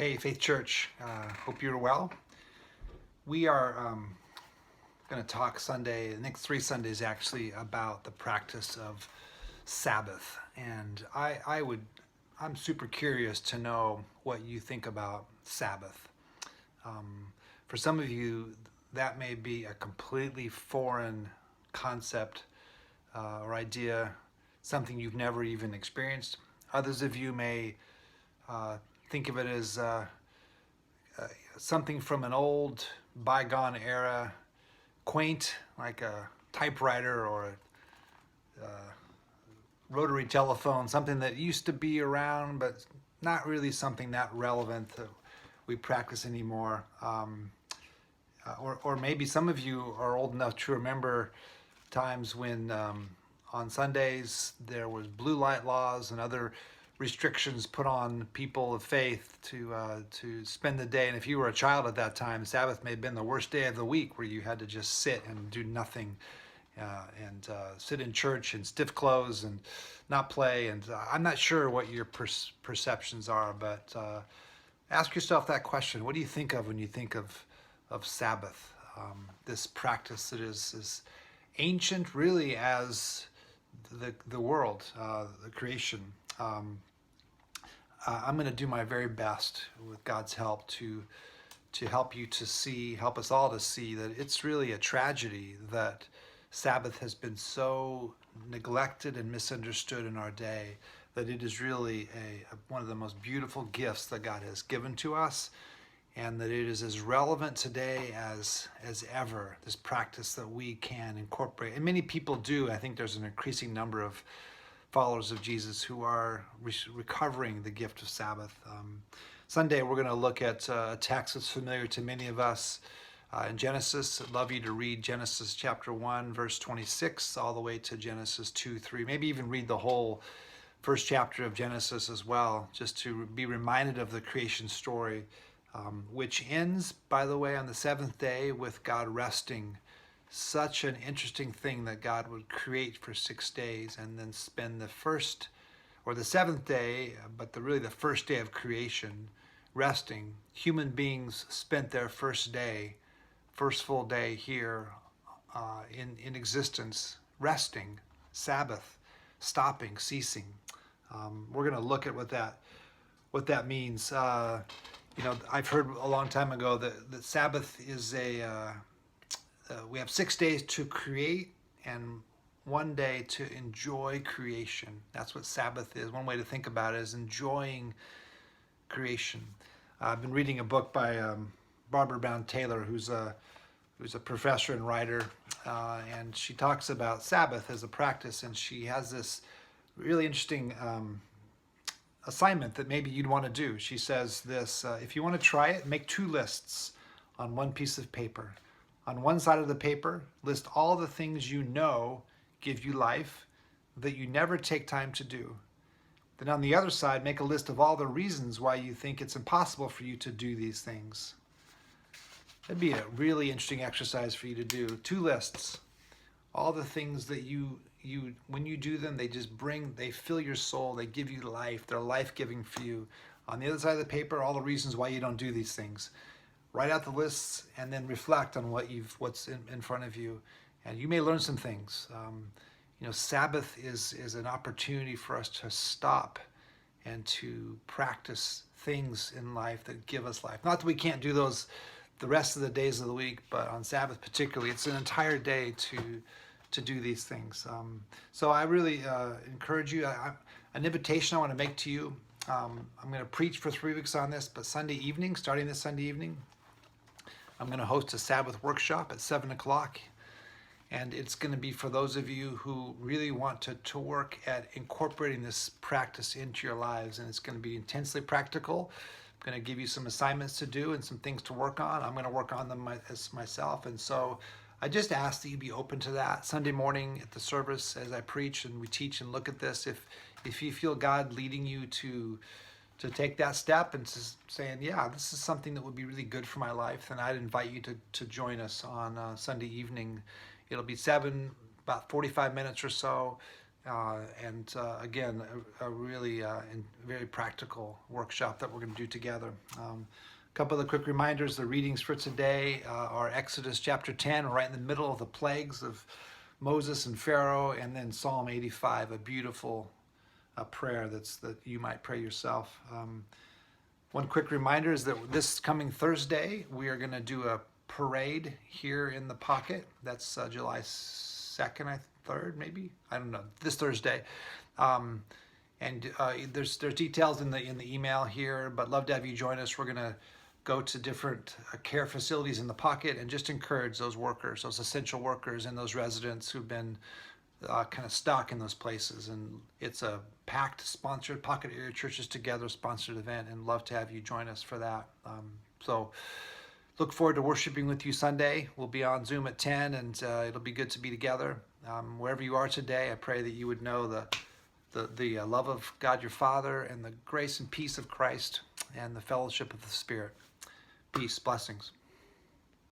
Hey, Faith Church. Hope you're well. We are going to talk Sunday, the next 3 Sundays actually, about the practice of Sabbath. And I'm super curious to know what you think about Sabbath. For some of you, that may be a completely foreign concept or idea, something you've never even experienced. Others of you may uh, think of it as something from an old bygone era, quaint, like a typewriter or a rotary telephone, something that used to be around, but not really something that relevant that we practice anymore. Or maybe some of you are old enough to remember times when on Sundays there was blue light laws and other restrictions put on people of faith to spend the day. And if you were a child at that time, Sabbath may have been the worst day of the week, where you had to just sit and do nothing, and sit in church in stiff clothes and not play. And I'm not sure what your perceptions are, but ask yourself that question. What do you think of when you think of Sabbath? This practice that is as ancient, really, as the world, the creation. I'm going to do my very best with God's help to help you to see, help us all to see that it's really a tragedy that Sabbath has been so neglected and misunderstood in our day, that it is really one of the most beautiful gifts that God has given to us, and that it is as relevant today as ever, this practice that we can incorporate. And many people do. I think there's an increasing number of followers of Jesus who are recovering the gift of Sabbath. Sunday, we're going to look at a text that's familiar to many of us in Genesis. I'd love you to read Genesis chapter 1, verse 26, all the way to Genesis 2, 3. Maybe even read the whole first chapter of Genesis as well, just to be reminded of the creation story, which ends, by the way, on the seventh day with God resting. Such an interesting thing that God would create for 6 days and then spend the first or the seventh day, but really the first day of creation, resting. Human beings spent their first full day here in existence, resting, Sabbath, stopping, ceasing. We're going to look at what that means. I've heard a long time ago that Sabbath is we have 6 days to create and 1 day to enjoy creation. That's what Sabbath is. One way to think about it is enjoying creation. I've been reading a book by Barbara Brown Taylor, who's a professor and writer, and she talks about Sabbath as a practice, and she has this really interesting assignment that maybe you'd want to do. She says this: if you want to try it, make 2 lists on one piece of paper. On one side of the paper, list all the things you know give you life that you never take time to do. Then on the other side, make a list of all the reasons why you think it's impossible for you to do these things. That'd be a really interesting exercise for you to do. 2 lists. All the things that you when you do them, they fill your soul, they give you life, they're life-giving for you. On the other side of the paper, all the reasons why you don't do these things. Write out the lists and then reflect on what's in front of you, and you may learn some things. Sabbath is an opportunity for us to stop and to practice things in life that give us life. Not that we can't do those the rest of the days of the week, but on Sabbath particularly, it's an entire day to do these things. So I really encourage you. An invitation I want to make to you. I'm going to preach for 3 weeks on this, but Sunday evening, starting this Sunday evening, I'm going to host a Sabbath workshop at 7 o'clock. And it's going to be for those of you who really want to work at incorporating this practice into your lives. And it's going to be intensely practical. I'm going to give you some assignments to do and some things to work on. I'm going to work on them myself. And so I just ask that you be open to that. Sunday morning at the service, as I preach and we teach and look at this, if you feel God leading you to take that step and saying, yeah, this is something that would be really good for my life, then I'd invite you to join us on Sunday evening. It'll be 7, about 45 minutes or so. Again, a really very practical workshop that we're going to do together. A couple of the quick reminders: the readings for today are Exodus chapter 10, right in the middle of the plagues of Moses and Pharaoh, and then Psalm 85, a beautiful prayer that you might pray yourself. One quick reminder is that this coming Thursday, we are going to do a parade here in the Pocket. That's July 2nd, 3rd, maybe? I don't know. This Thursday. There's details in the email here, but love to have you join us. We're going to go to different care facilities in the Pocket and just encourage those workers, those essential workers and those residents who've been kind of stuck in those places. And it's a packed, sponsored Pocket Area Churches Together sponsored event, and love to have you join us for that. So look forward to worshiping with you Sunday. We'll be on Zoom at 10, and it'll be good to be together. Wherever you are today, I pray that you would know the love of God your Father, and the grace and peace of Christ, and the fellowship of the Spirit. Peace, blessings.